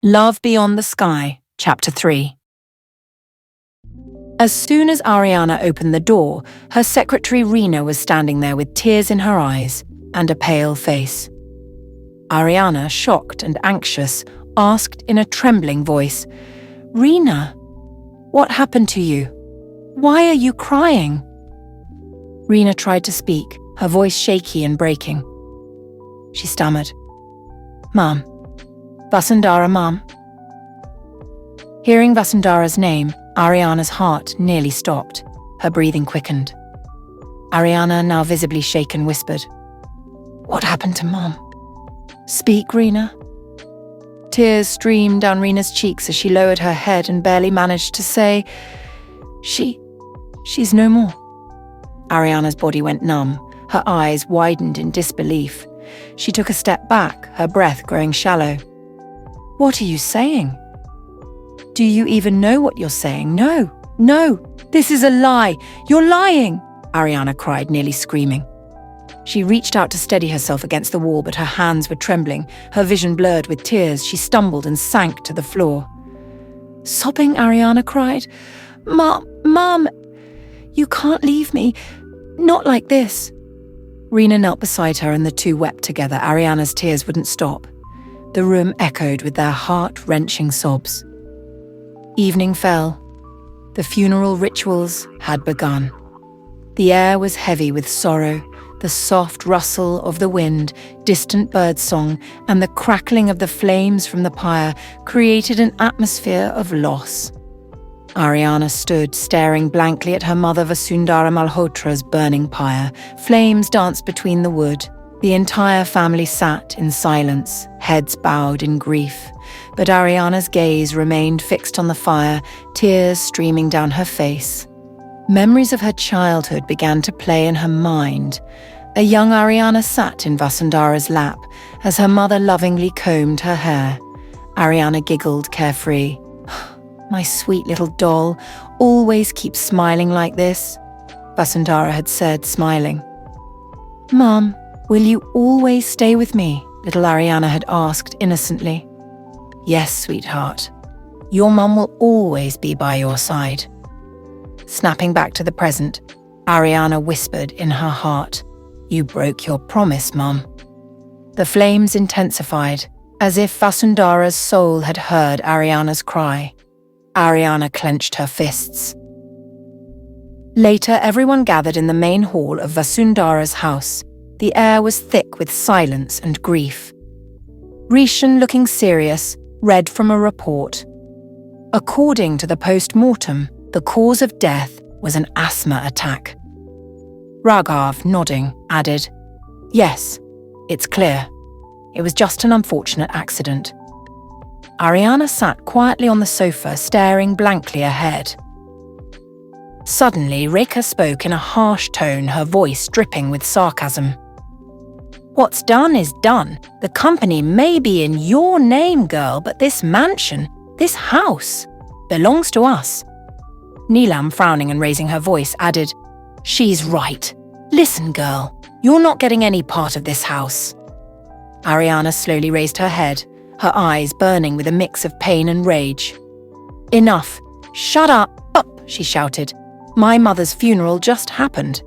Love Beyond the Sky, Chapter 3. As soon as Ariana opened the door, her secretary Rena was standing there with tears in her eyes and a pale face. Ariana, shocked and anxious, asked in a trembling voice, "Rena, what happened to you? Why are you crying?" Rena tried to speak, her voice shaky and breaking. She stammered, "Mom. Vasundhara, Mom." Hearing Vasundhara's name, Ariana's heart nearly stopped. Her breathing quickened. Ariana, now visibly shaken, whispered, "What happened to Mom? Speak, Rena." Tears streamed down Rena's cheeks as she lowered her head and barely managed to say, She's no more." Ariana's body went numb. Her eyes widened in disbelief. She took a step back, her breath growing shallow. "What are you saying? Do you even know what you're saying? No, this is a lie. You're lying," Ariana cried, nearly screaming. She reached out to steady herself against the wall, but her hands were trembling, her vision blurred with tears. She stumbled and sank to the floor. Sobbing, Ariana cried, Mom, you can't leave me. Not like this." Rena knelt beside her and the two wept together. Ariana's tears wouldn't stop. The room echoed with their heart-wrenching sobs. Evening fell. The funeral rituals had begun. The air was heavy with sorrow, the soft rustle of the wind, distant birdsong, and the crackling of the flames from the pyre created an atmosphere of loss. Ariana stood, staring blankly at her mother Vasundhara Malhotra's burning pyre. Flames danced between the wood. The entire family sat in silence, heads bowed in grief. But Ariana's gaze remained fixed on the fire, tears streaming down her face. Memories of her childhood began to play in her mind. A young Ariana sat in Vasundhara's lap as her mother lovingly combed her hair. Ariana giggled carefree. "My sweet little doll, always keep smiling like this," Vasundhara had said, smiling. "Mom, will you always stay with me?" little Ariana had asked innocently. "Yes, sweetheart. Your mum will always be by your side." Snapping back to the present, Ariana whispered in her heart, "You broke your promise, Mum." The flames intensified, as if Vasundhara's soul had heard Ariana's cry. Ariana clenched her fists. Later, everyone gathered in the main hall of Vasundhara's house. The air was thick with silence and grief. Rishan, looking serious, read from a report. According to the post-mortem, the cause of death was an asthma attack. Raghav, nodding, added, "Yes, it's clear. It was just an unfortunate accident." Ariana sat quietly on the sofa, staring blankly ahead. Suddenly, Rekha spoke in a harsh tone, her voice dripping with sarcasm. "What's done is done. The company may be in your name, girl, but this mansion, this house, belongs to us." Neelam, frowning and raising her voice, added, "She's right. Listen, girl, you're not getting any part of this house." Ariana slowly raised her head, her eyes burning with a mix of pain and rage. "Enough. Shut up, she shouted. "My mother's funeral just happened.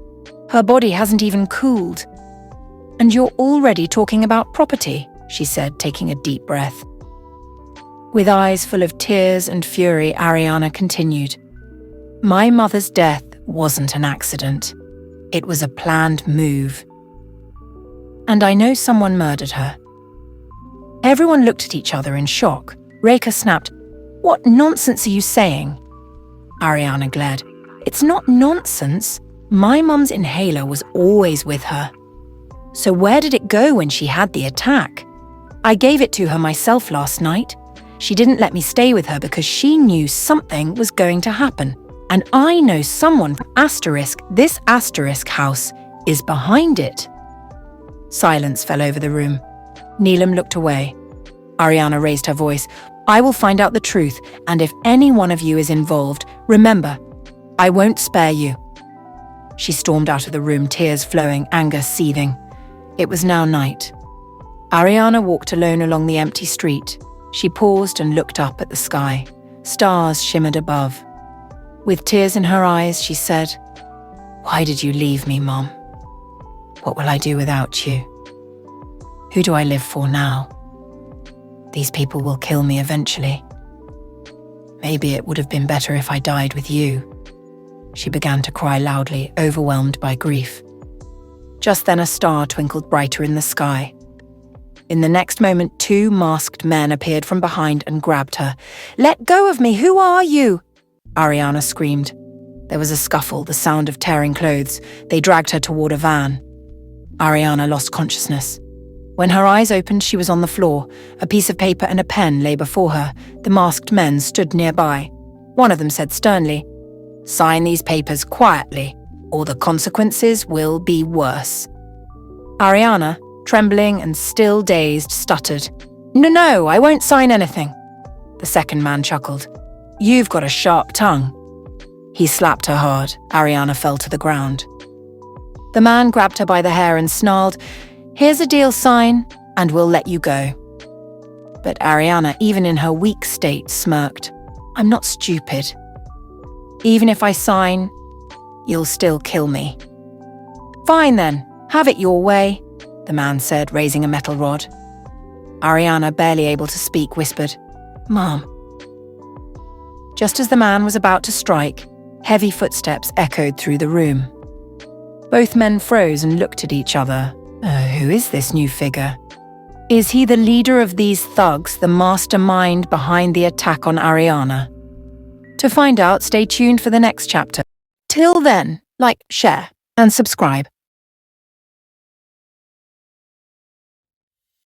Her body hasn't even cooled. And you're already talking about property," she said, taking a deep breath. With eyes full of tears and fury, Ariana continued, "My mother's death wasn't an accident. It was a planned move. And I know someone murdered her." Everyone looked at each other in shock. Rekha snapped, "What nonsense are you saying?" Ariana glared, "It's not nonsense. My mum's inhaler was always with her. So where did it go when she had the attack? I gave it to her myself last night. She didn't let me stay with her because she knew something was going to happen. And I know someone from this asterisk house is behind it." Silence fell over the room. Neelam looked away. Ariana raised her voice. "I will find out the truth, and if any one of you is involved, remember, I won't spare you." She stormed out of the room, tears flowing, anger seething. It was now night. Ariana walked alone along the empty street. She paused and looked up at the sky. Stars shimmered above. With tears in her eyes, she said, "Why did you leave me, Mom? What will I do without you? Who do I live for now? These people will kill me eventually. Maybe it would have been better if I died with you." She began to cry loudly, overwhelmed by grief. Just then a star twinkled brighter in the sky. In the next moment, 2 masked men appeared from behind and grabbed her. "Let go of me! Who are you?" Ariana screamed. There was a scuffle, the sound of tearing clothes. They dragged her toward a van. Ariana lost consciousness. When her eyes opened, she was on the floor. A piece of paper and a pen lay before her. The masked men stood nearby. One of them said sternly, "Sign these papers quietly, or the consequences will be worse." Ariana, trembling and still dazed, stuttered, No, I won't sign anything." The second man chuckled. "You've got a sharp tongue." He slapped her hard. Ariana fell to the ground. The man grabbed her by the hair and snarled, "Here's a deal, sign, and we'll let you go." But Ariana, even in her weak state, smirked. "I'm not stupid. Even if I sign, you'll still kill me." "Fine then, have it your way," the man said, raising a metal rod. Ariana, barely able to speak, whispered, "Mom." Just as the man was about to strike, heavy footsteps echoed through the room. Both men froze and looked at each other. Who is this new figure? Is he the leader of these thugs, the mastermind behind the attack on Ariana? To find out, stay tuned for the next chapter. Till then, like, share, and subscribe.